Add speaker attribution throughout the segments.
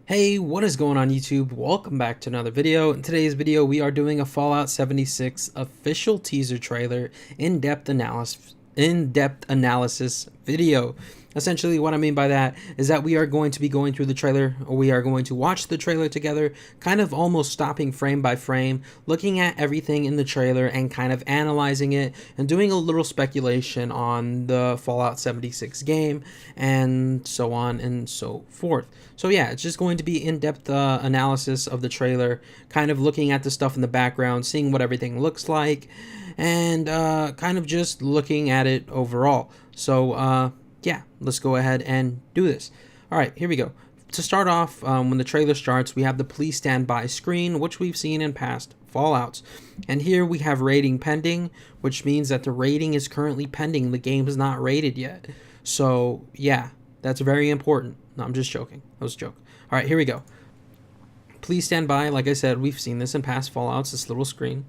Speaker 1: Hey, what is going on YouTube? Welcome back to another video. In today's video, we are doing a Fallout 76 official teaser trailer in-depth analysis video. Essentially, what I mean by that is that we are going to be going through the trailer, or we are going to watch the trailer together, kind of almost stopping frame by frame, looking at everything in the trailer and kind of analyzing it and doing a little speculation on the Fallout 76 game and so on and so forth. So yeah, it's just going to be in-depth analysis of the trailer, kind of looking at the stuff in the background, seeing what everything looks like, and kind of just looking at it overall. So yeah, let's go ahead and do this. All right, here we go. To start off, when the trailer starts, we have the please stand by screen, which we've seen in past Fallouts. And here we have rating pending, which means that the rating is currently pending. The game is not rated yet. So yeah, that's very important. No, I'm just joking. That was a joke. All right, here we go. Please stand by. Like I said, we've seen this in past Fallouts, this little screen.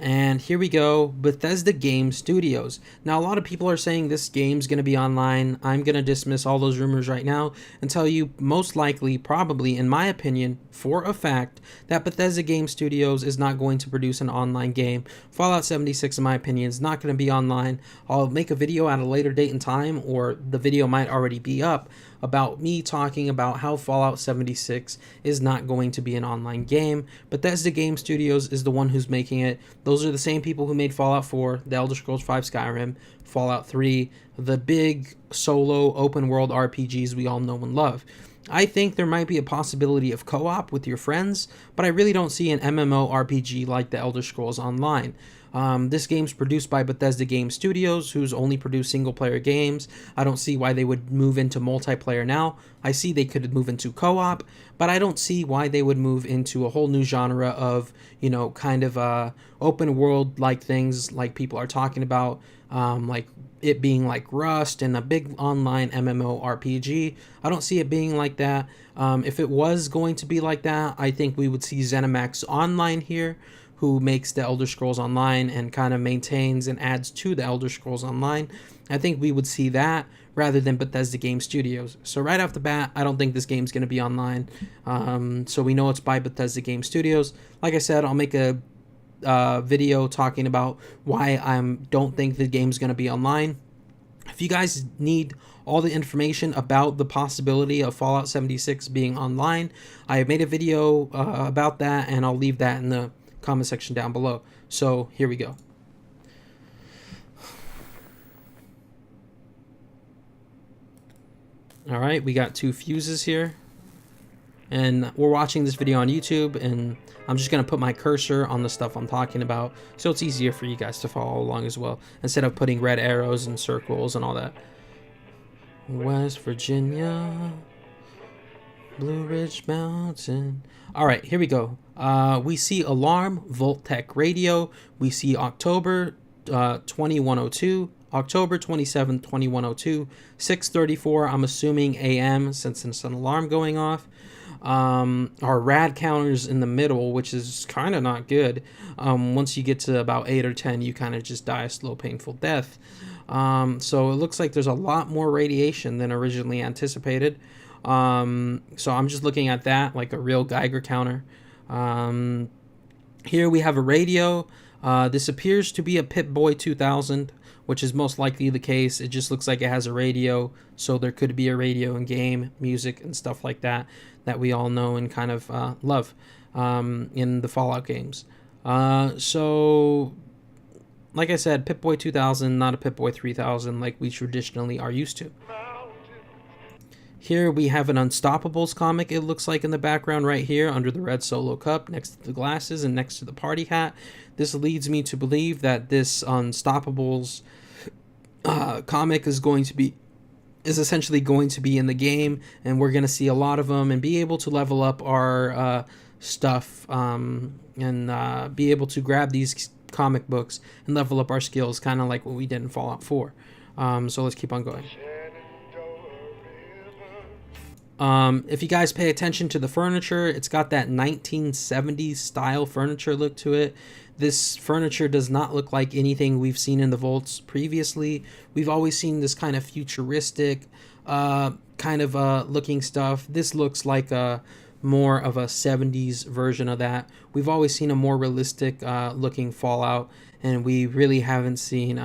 Speaker 1: And here we go, Bethesda Game Studios. Now, a lot of people are saying this game's going to be online. I'm going to dismiss all those rumors right now and tell you most likely, probably, in my opinion, for a fact, that Bethesda Game Studios is not going to produce an online game. Fallout 76, in my opinion, is not going to be online. I'll make a video at a later date and time, or the video might already be up, about me talking about how Fallout 76 is not going to be an online game. Bethesda Game Studios is the one who's making it. Those are the same people who made Fallout 4, The Elder Scrolls V Skyrim, Fallout 3, the big solo open world RPGs we all know and love. I think there might be a possibility of co-op with your friends, but I really don't see an MMORPG like The Elder Scrolls Online. This game's produced by Bethesda Game Studios, who's only produced single-player games. I don't see why they would move into multiplayer now. I see they could move into co-op, but I don't see why they would move into a whole new genre of, you know, kind of open world-like things like people are talking about, like it being like Rust and a big online MMORPG. I don't see it being like that. If it was going to be like that, I think we would see ZeniMax Online here, who makes the Elder Scrolls Online and kind of maintains and adds to the Elder Scrolls Online. I think we would see that rather than Bethesda Game Studios. So right off the bat, I don't think this game's going to be online. So we know it's by Bethesda Game Studios. Like I said, I'll make a video talking about why I don't think the game's going to be online. If you guys need all the information about the possibility of Fallout 76 being online, I have made a video about that, and I'll leave that in the comment section down below. So here we go. All right, we got two fuses here, and we're watching this video on YouTube, and I'm just gonna put my cursor on the stuff I'm talking about so it's easier for you guys to follow along as well, instead of putting red arrows and circles and all that. West Virginia, Blue Ridge Mountain. All right, here we go. We see alarm, Voltec radio. We see October 2102, October 27th, 2102, 6:34. I'm assuming AM since it's an alarm going off. Our rad counters in the middle, which is kind of not good. Once you get to about 8 or 10, you kind of just die a slow, painful death. So it looks like there's a lot more radiation than originally anticipated. So I'm just looking at that like a real Geiger counter. Here we have a radio. This appears to be a Pip-Boy 2000, which is most likely the case. It just looks like it has a radio, so there could be a radio in game, music, and stuff like that that we all know and kind of love in the Fallout games. So, like I said, Pip-Boy 2000, not a Pip-Boy 3000 like we traditionally are used to. Here we have an Unstoppables comic, it looks like, in the background right here under the red solo cup next to the glasses and next to the party hat. This leads me to believe that this Unstoppables comic is essentially going to be in the game, and we're going to see a lot of them and be able to level up our stuff and be able to grab these comic books and level up our skills, kind of like what we did in Fallout 4. So let's keep on going. If you guys pay attention to the furniture, it's got that 1970s style furniture look to it. This furniture does not look like anything we've seen in the vaults previously. We've always seen this kind of futuristic kind of looking stuff. This looks like more of a 70s version of that. We've always seen a more realistic looking Fallout, and we really haven't seen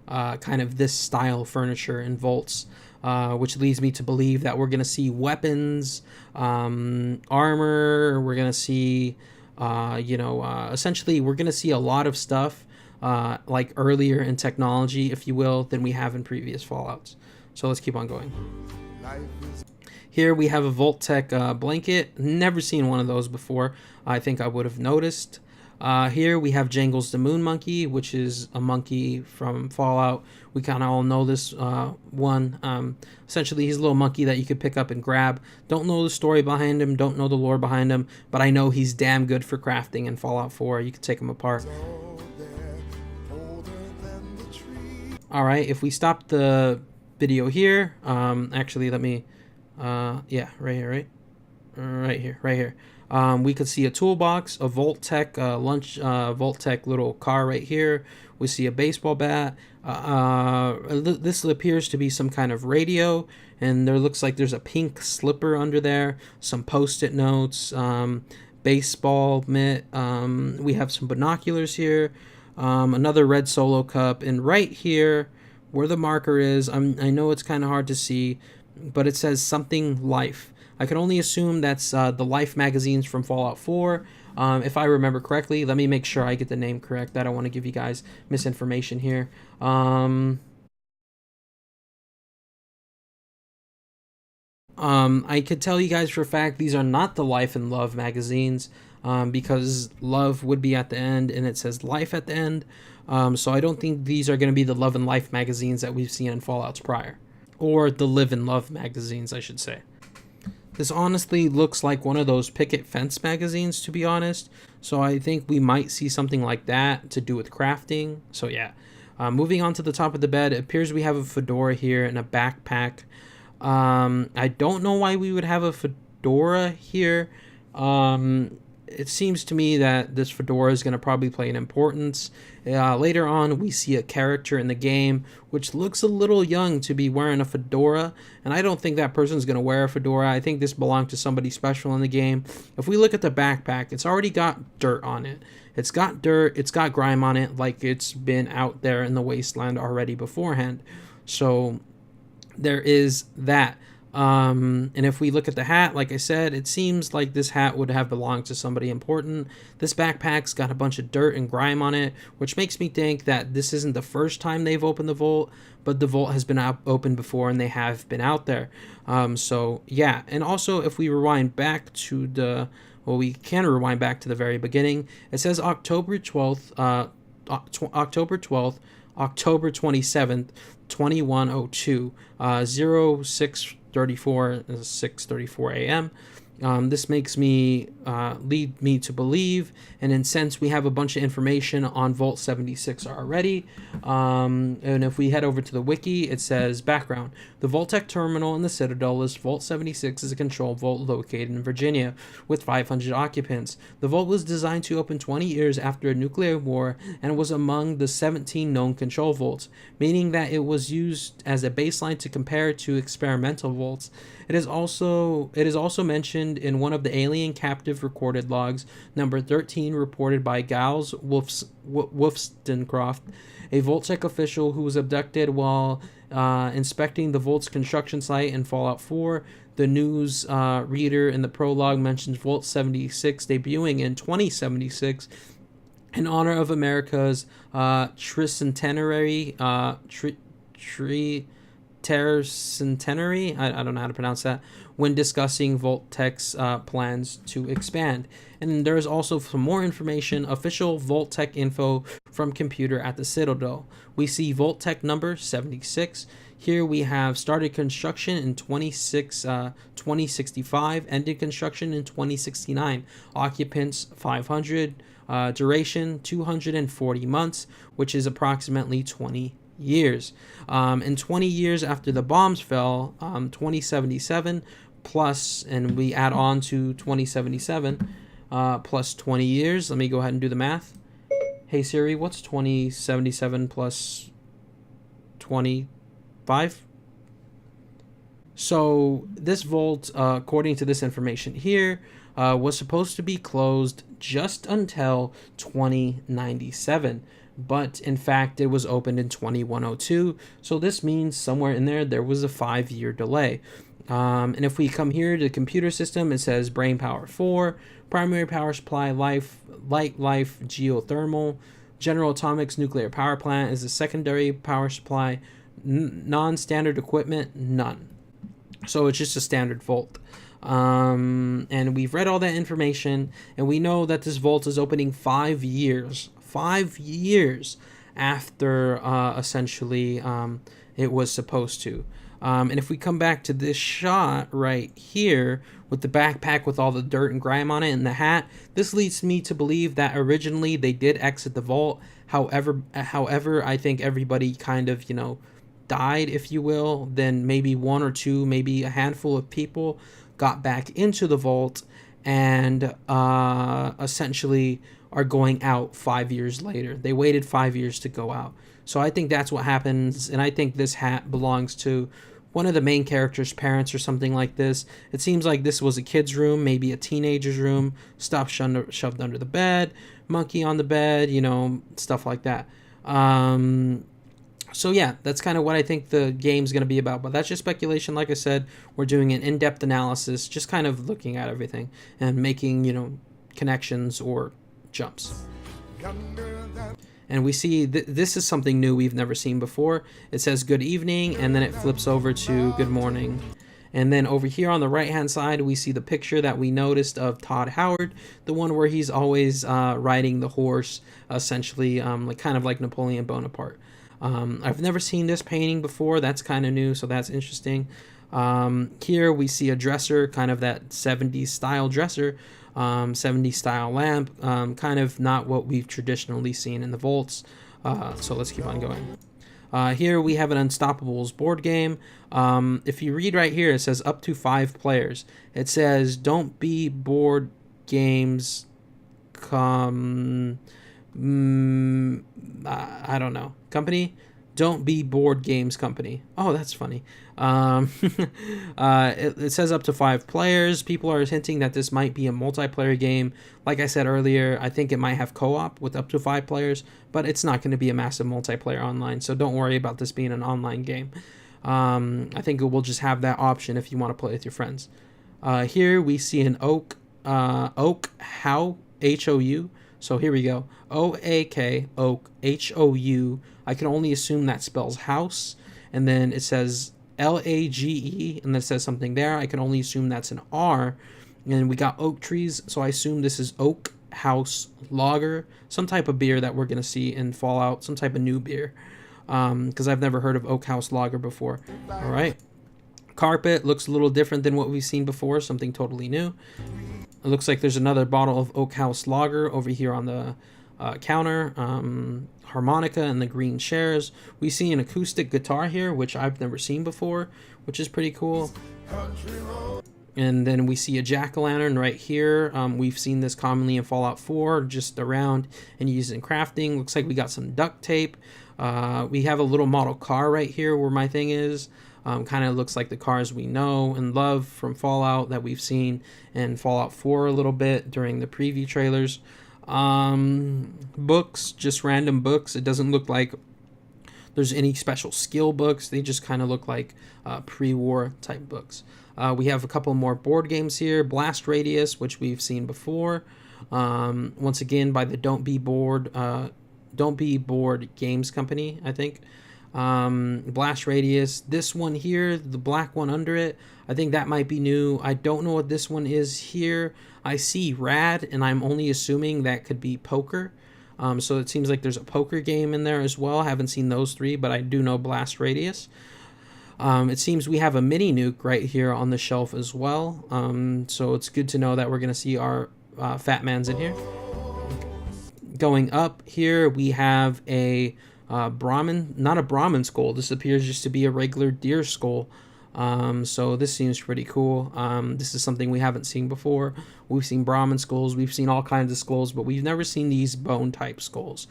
Speaker 1: kind of this style furniture in vaults, which leads me to believe that we're going to see weapons, armor. We're going to see, essentially, we're going to see a lot of stuff like earlier in technology, if you will, than we have in previous Fallouts. So let's keep on going. Here we have a Vault-Tec blanket. Never seen one of those before. I think I would have noticed. Here we have Jangles the Moon Monkey, which is a monkey from Fallout. We kind of all know this one. Essentially, he's a little monkey that you could pick up and grab. Don't know the story behind him, don't know the lore behind him, but I know he's damn good for crafting in Fallout 4. You can take him apart. Alright, if we stop the video here, actually let me, yeah, right here, right here. We could see a toolbox, a Vault-Tec Vault-Tec little car right here. We see a baseball bat. This appears to be some kind of radio, and there looks like there's a pink slipper under there. Some post-it notes, baseball mitt. We have some binoculars here. Another red Solo cup, and right here where the marker is, I know it's kind of hard to see, but it says something Life. I can only assume that's the Life magazines from Fallout 4. If I remember correctly, let me make sure I get the name correct. I don't want to give you guys misinformation here. I could tell you guys for a fact these are not the Life and Love magazines, because Love would be at the end and it says Life at the end. So I don't think these are going to be the Love and Life magazines that we've seen in Fallouts prior. Or the Live and Love magazines, I should say. This honestly looks like one of those picket fence magazines, to be honest. So I think we might see something like that to do with crafting. So yeah. Moving on to the top of the bed, it appears we have a fedora here and a backpack. I don't know why we would have a fedora here. It seems to me that this fedora is going to probably play an importance. Later on, we see a character in the game which looks a little young to be wearing a fedora, and I don't think that person's going to wear a fedora. I think this belonged to somebody special in the game. If we look at the backpack, it's already got dirt on it. It's got dirt, it's got grime on it, like it's been out there in the wasteland already beforehand. So there is that. And if we look at the hat, like I said, it seems like this hat would have belonged to somebody important. This backpack's got a bunch of dirt and grime on it, which makes me think that this isn't the first time they've opened the vault, but the vault has been opened before and they have been out there. So yeah, and also if we rewind back to the, well, we can rewind back to the very beginning. It says October 12th, October 27th, 2102, 6:34 a.m. This makes me lead me to believe, and in sense we have a bunch of information on Vault 76 already. And if we head over to the wiki, it says background: the Vault-Tec terminal in the Citadel list Vault 76 is a control vault located in Virginia with 500 occupants. The vault was designed to open 20 years after a nuclear war and was among the 17 known control vaults, meaning that it was used as a baseline to compare to experimental vaults. It is also mentioned in one of the alien captive recorded logs, number 13, reported by Giles Wolfstencroft, a Vault-Tec official who was abducted while inspecting the Vault's construction site in Fallout 4. The news reader in the prologue mentions Vault 76 debuting in 2076 in honor of America's tricentenary tercentenary, I don't know how to pronounce that, when discussing Vault-Tec's plans to expand. And there is also some more information, official Vault-Tec info from computer at the Citadel. We see Vault-Tec number 76. Here we have started construction in 2065, ended construction in 2069. Occupants 500, duration 240 months, which is approximately 20 years. And 20 years after the bombs fell, 2077 plus, and we add on to 2077 plus 20 years. Let me go ahead and do the math. Hey Siri, what's 2077 plus 25? So this vault, according to this information here, was supposed to be closed just until 2097. But in fact, it was opened in 2102. So this means somewhere in there was a 5-year delay. And if we come here to the computer system, it says brain power 4, primary power supply, light life, geothermal, General Atomics nuclear power plant is the secondary power supply, non-standard equipment, none. So it's just a standard vault. And we've read all that information, and we know that this vault is opening 5 years after essentially it was supposed to. And if we come back to this shot right here with the backpack with all the dirt and grime on it and the hat, this leads me to believe that originally they did exit the vault. However, I think everybody kind of, died, if you will. Then maybe one or two, maybe a handful of people got back into the vault and essentially are going out 5 years later. They waited 5 years to go out. So I think that's what happens, and I think this hat belongs to one of the main characters' parents or something like this. It seems like this was a kid's room, maybe a teenager's room, stuff shoved under the bed, monkey on the bed, stuff like that. So yeah, that's kind of what I think the game's going to be about. But that's just speculation. Like I said, we're doing an in-depth analysis, just kind of looking at everything and making, connections or jumps. And we see this is something new we've never seen before. It says good evening, and then it flips over to good morning. And then over here on the right hand side, we see the picture that we noticed of Todd Howard, the one where he's always riding the horse, essentially, kind of like Napoleon Bonaparte. I've never seen this painting before. That's kind of new, so that's interesting. Here we see a dresser, kind of that 70s style dresser, 70s style lamp, kind of not what we've traditionally seen in the vaults. So let's keep on going. Here we have an Unstoppables board game. If you read right here, it says up to 5 players. It says don't be board games I don't know. Company? Don't be board games company. Oh, that's funny. It says up to 5 players. People are hinting that this might be a multiplayer game. Like I said earlier, I think it might have co-op with up to 5 players, but it's not going to be a massive multiplayer online, so don't worry about this being an online game. I think it will just have that option if you want to play with your friends. Here we see an oak how Hou. So here we go. OAK, oak, HOU. I can only assume that spells house. And then it says LAGE, and then it says something there. I can only assume that's an R. And we got oak trees, so I assume this is Oak House Lager, some type of beer that we're going to see in Fallout, some type of new beer. Because I've never heard of Oak House Lager before. All right. Carpet looks a little different than what we've seen before, something totally new. It looks like there's another bottle of Oak House Lager over here on the counter. Harmonica and the green chairs. We see an acoustic guitar here, which I've never seen before, which is pretty cool. And then we see a jack-o'-lantern right here. We've seen this commonly in Fallout 4, just around and used in crafting. Looks like we got some duct tape. We have a little model car right here where my thing is. Kind of looks like the cars we know and love from Fallout that we've seen in Fallout 4 a little bit during the preview trailers. Books, just random books. It doesn't look like there's any special skill books. They just kind of look like pre-war type books. We have a couple more board games here. Blast Radius, which we've seen before. Once again by the Don't Be Bored Games Company, I think. Blast Radius, this one here, the black one under it, I think that might be new. I don't know what this one is here. I see Rad, and I'm only assuming that could be poker. So it seems like there's a poker game in there as well. I haven't seen those 3, but I do know Blast Radius. It seems we have a mini nuke right here on the shelf as well. So it's good to know that we're going to see our Fat Mans in here. Going up here, we have a Brahmin, not a Brahmin skull. This appears just to be a regular deer skull. So this seems pretty cool. This is something we haven't seen before. We've seen Brahmin skulls, we've seen all kinds of skulls, but we've never seen these bone type skulls.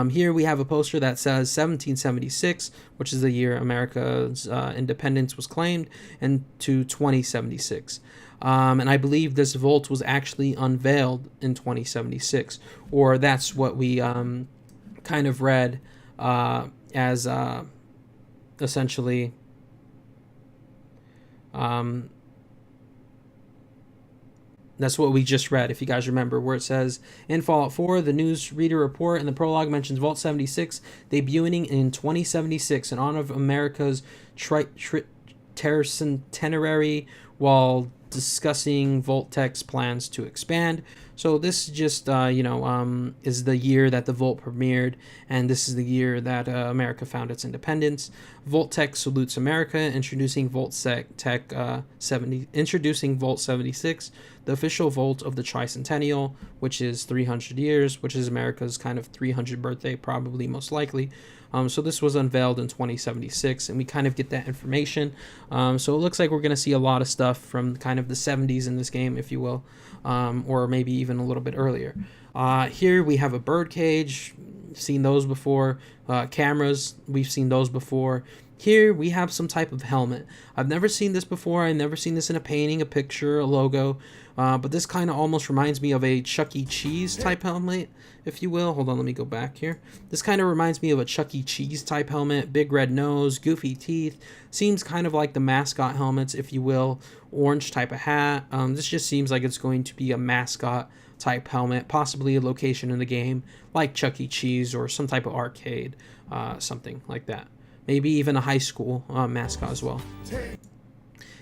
Speaker 1: Here we have a poster that says 1776, which is the year America's independence was claimed, and to 2076. And I believe this vault was actually unveiled in 2076, or that's what we kind of read as essentially that's what we just read, if you guys remember, where it says, in Fallout 4, the news reader report in the prologue mentions Vault 76 debuting in 2076 in honor of America's tercentenary, while discussing Vault-Tech's plans to expand. So this just, is the year that the Vault premiered, and this is the year that America found its independence. Vault-Tech salutes America, introducing Vault 76, the official Vault of the Tricentennial, which is 300 years, which is America's kind of 300th birthday, probably, most likely. So this was unveiled in 2076, and we kind of get that information. So it looks like we're going to see a lot of stuff from kind of the 70s in this game, if you will, or maybe even a little bit earlier. Here we have a bird cage. Seen those before. Cameras, we've seen those before. Here we have some type of helmet. I've never seen this before. I've never seen this in a painting, a picture, a logo. But this kind of almost reminds me of a Chuck E. Cheese type helmet, if you will. Hold on, let me go back here. This kind of reminds me of a Chuck E. Cheese type helmet. Big red nose, goofy teeth. Seems kind of like the mascot helmets, if you will. Orange type of hat. This just seems like it's going to be a mascot type helmet, possibly a location in the game like Chuck E. Cheese or some type of arcade, something like that. Maybe even a high school mascot as well.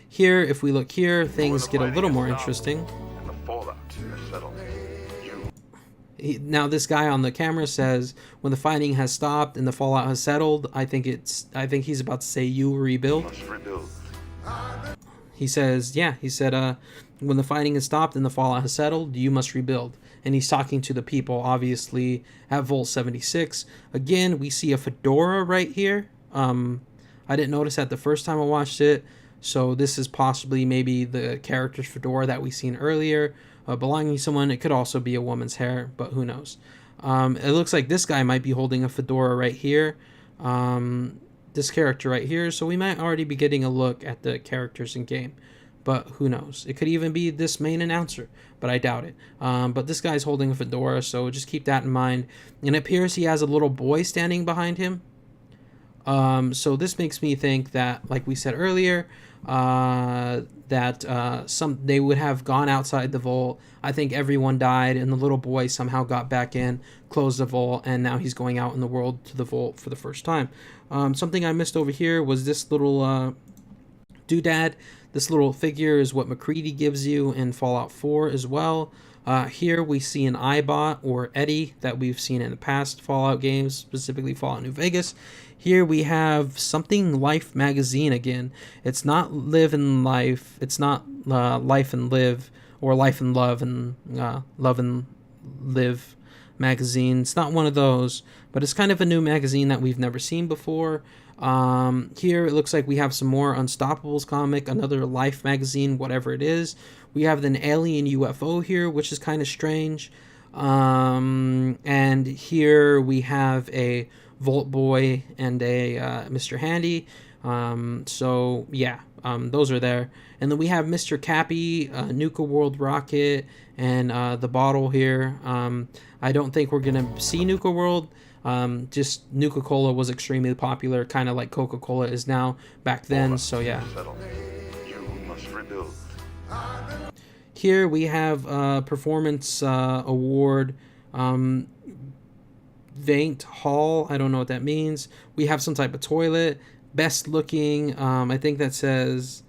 Speaker 1: Here, if we look here, things get a little more interesting. Now this guy on the camera says, when the fighting has stopped and the fallout has settled, I think he's about to say, you rebuild. He says, when the fighting has stopped and the fallout has settled, you must rebuild. And he's talking to the people, obviously, at Vault 76. Again, we see a fedora right here. I didn't notice that the first time I watched it, so this is possibly maybe the character's fedora that we seen earlier, belonging to someone. It could also be a woman's hair, but who knows. It looks like this guy might be holding a fedora right here, this character right here, so we might already be getting a look at the characters in game, but who knows. It could even be this main announcer, but I doubt it. But this guy's holding a fedora, so just keep that in mind. And it appears he has a little boy standing behind him. So this makes me think that, like we said earlier, that they would have gone outside the vault. I think everyone died, and the little boy somehow got back in, closed the vault, and now he's going out in the world to the vault for the first time. Something I missed over here was this little doodad. This little figure is what McCready gives you in Fallout 4 as well. Here we see an iBot, or Eddie, that we've seen in the past Fallout games, specifically Fallout New Vegas. Here we have something Life magazine again. It's not Live and Life. It's not Life and Live, or Life and Love and Love and Live magazine. It's not one of those, but it's kind of a new magazine that we've never seen before. Here it looks like we have some more Unstoppables comic, another Life magazine, whatever it is. We have an alien UFO here, which is kind of strange. And here we have a Vault Boy and a Mr. Handy. So yeah, those are there. And then we have Mr. Cappy, Nuka World Rocket, and the bottle here. I don't think we're gonna see Nuka World. Just Nuka-Cola was extremely popular, kind of like Coca-Cola is now back then. So yeah. Here we have Performance Award, Vaint Hall. I don't know what that means. We have some type of toilet. Best looking. I think that says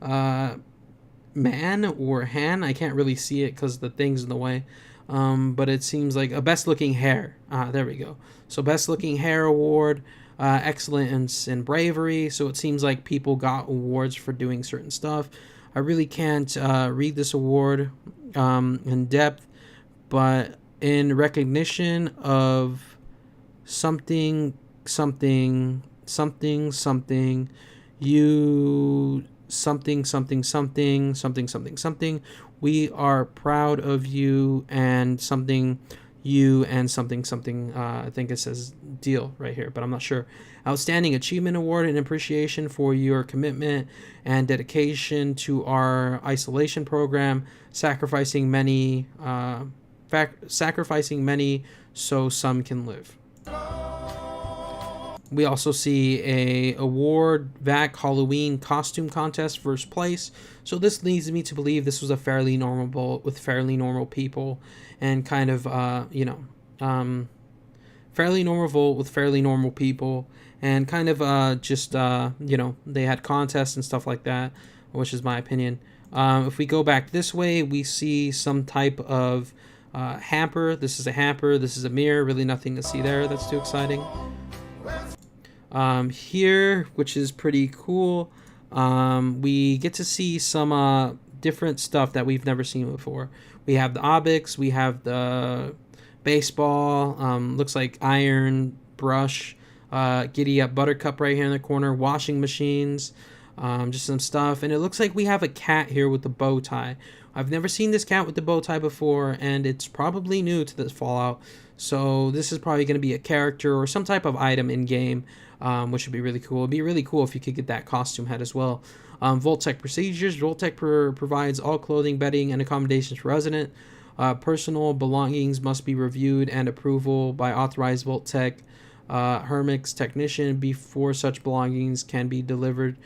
Speaker 1: man or han. I can't really see it because the thing's in the way. But it seems like a best looking hair. There we go. So best looking hair award, excellence in bravery. So it seems like people got awards for doing certain stuff. I really can't read this award in depth, but in recognition of something, you something, we are proud of you, and something you and something something. I think it says deal right here, but I'm not sure. Outstanding Achievement Award in appreciation for your commitment and dedication to our isolation program, sacrificing many so some can live. We also see a award VAC Halloween costume contest first place. So this leads me to believe this was a fairly normal people, and kind of fairly normal with fairly normal people, and kind of they had contests and stuff like that, which is my opinion. If we go back this way, we see some type of hamper. This is a hamper. This is a mirror. Really nothing to see there. That's too exciting. Here, which is pretty cool, we get to see some different stuff that we've never seen before. We have the Obix, we have the baseball, looks like iron, brush, giddy up buttercup right here in the corner, washing machines, just some stuff. And it looks like we have a cat here with the bow tie. I've never seen this cat with the bow tie before, and it's probably new to this Fallout. So this is probably going to be a character or some type of item in game, which would be really cool. It'd be really cool if you could get that costume head as well. Vault-Tec procedures. Vault-Tec provides all clothing, bedding, and accommodations for resident. Personal belongings must be reviewed and approval by authorized Vault-Tec Hermix technician before such belongings can be delivered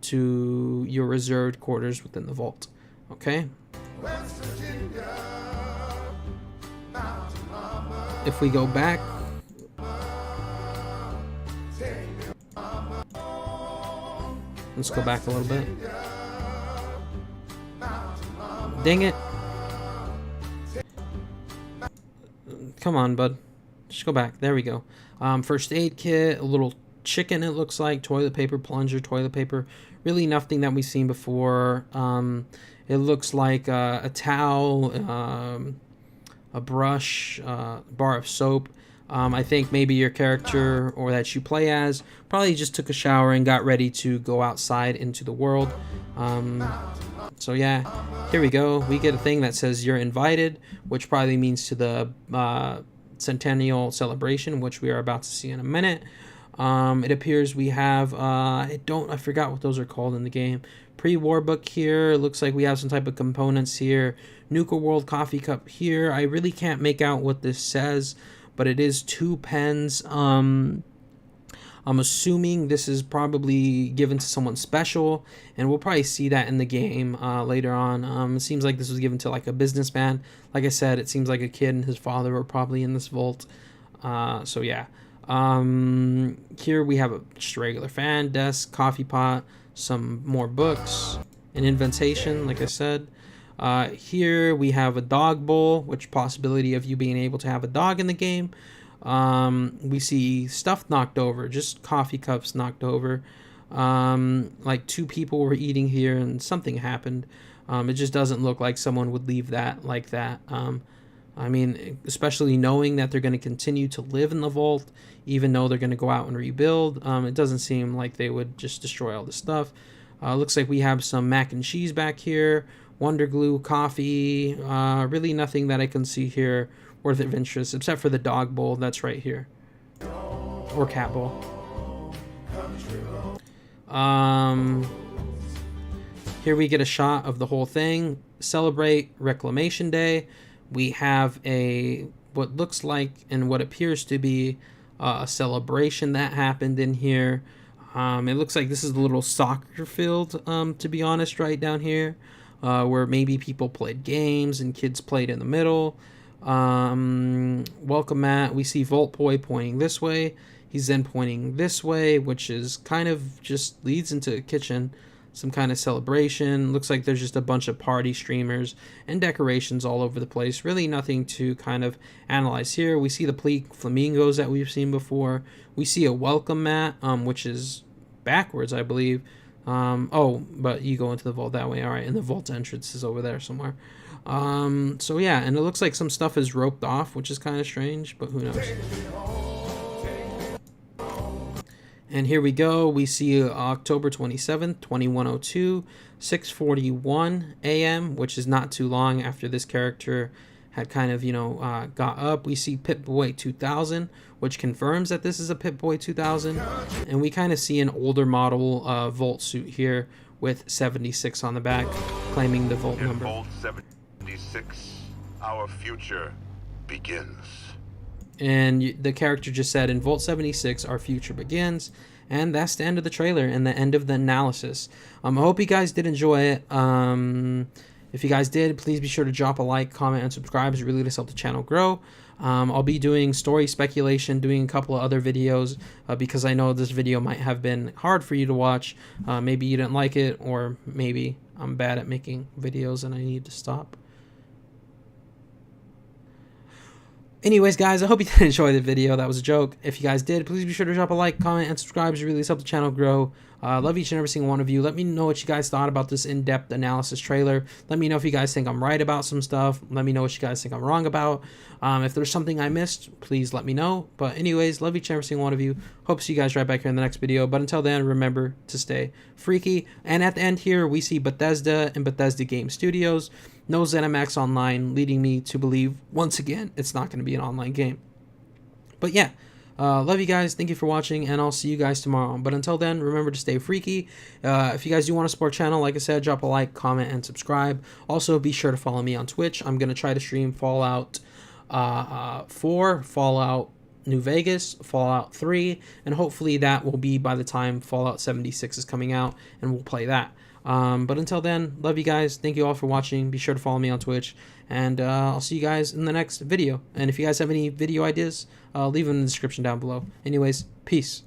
Speaker 1: to your reserved quarters within the vault. Okay. If we go back, let's go back a little bit. Dang it. Come on, bud. Just go back. There we go. First aid kit, a little chicken it looks like, toilet paper, plunger, toilet paper. Really nothing that we've seen before. It looks like a towel, a brush, bar of soap. I think maybe your character or that you play as probably just took a shower and got ready to go outside into the world. So yeah, here we go. We get a thing that says you're invited, which probably means to the centennial celebration, which we are about to see in a minute. It appears we have I forgot what those are called in the game. Pre-war book here. It looks like we have some type of components here. Nuka World coffee cup here. I really can't make out what this says, but it is 2 pens. I'm assuming this is probably given to someone special, and we'll probably see that in the game later on. It seems like this was given to like a businessman. Like I said, it seems like a kid and his father were probably in this vault. So yeah. Here we have a just regular fan, desk, coffee pot, some more books, an inventation, like I said. Here we have a dog bowl, which possibility of you being able to have a dog in the game. We see stuff knocked over, just coffee cups knocked over. Like 2 people were eating here and something happened. It just doesn't look like someone would leave that like that. I mean, especially knowing that they're going to continue to live in the vault, even though they're going to go out and rebuild. It doesn't seem like they would just destroy all this stuff. Looks like we have some mac and cheese back here, Wonder Glue, coffee. Really nothing that I can see here worth of interest, except for the dog bowl that's right here. Or cat bowl. Here we get a shot of the whole thing. Celebrate Reclamation Day. We have what looks like and what appears to be a celebration that happened in here. It looks like this is a little soccer field, to be honest, right down here, where maybe people played games and kids played in the middle. Welcome mat. We see Vault Boy pointing this way. He's then pointing this way, which is kind of just leads into a kitchen. Some kind of celebration. Looks like there's just a bunch of party streamers and decorations all over the place. Really nothing to kind of analyze here. We see the flamingos that we've seen before. We see a welcome mat, which is backwards, I believe. But you go into the vault that way. All right, and the vault entrance is over there somewhere. So yeah, and it looks like some stuff is roped off, which is kind of strange, but who knows. And here we go. We see October 27th, 2102, 6:41 a.m., which is not too long after this character had kind of, got up. We see Pip-Boy 2000, which confirms that this is a Pip-Boy 2000. And we kind of see an older model Volt suit here with 76 on the back, claiming the Volt number.
Speaker 2: Volt 76, our future begins.
Speaker 1: And the character just said, in Volt 76, our future begins. And that's the end of the trailer and the end of the analysis. I hope you guys did enjoy it. If you guys did, please be sure to drop a like, comment, and subscribe. It really does help the channel grow. I'll be doing story speculation, doing a couple of other videos, because I know this video might have been hard for you to watch. Maybe you didn't like it, or maybe I'm bad at making videos and I need to stop. Anyways, guys, I hope you did enjoy the video. That was a joke. If you guys did, please be sure to drop a like, comment, and subscribe. It really does help the channel grow. Love each and every single one of you. Let me know what you guys thought about this in-depth analysis trailer. Let me know if you guys think I'm right about some stuff. Let me know what you guys think I'm wrong about. If there's something I missed, please let me know. But anyways, love each and every single one of you. Hope to see you guys right back here in the next video. But until then, remember to stay freaky. And at the end here, we see Bethesda and Bethesda Game Studios. No ZeniMax Online, leading me to believe, once again, it's not going to be an online game. But yeah. Love you guys. Thank you for watching, and I'll see you guys tomorrow. But until then, remember to stay freaky. If you guys do want to support the channel, like I said, drop a like, comment, and subscribe. Also, be sure to follow me on Twitch. I'm going to try to stream Fallout 4, Fallout New Vegas, Fallout 3, and hopefully that will be by the time Fallout 76 is coming out, and we'll play that. But until then, love you guys. Thank you all for watching. Be sure to follow me on Twitch, and I'll see you guys in the next video. And if you guys have any video ideas, leave them in the description down below. Anyways, peace.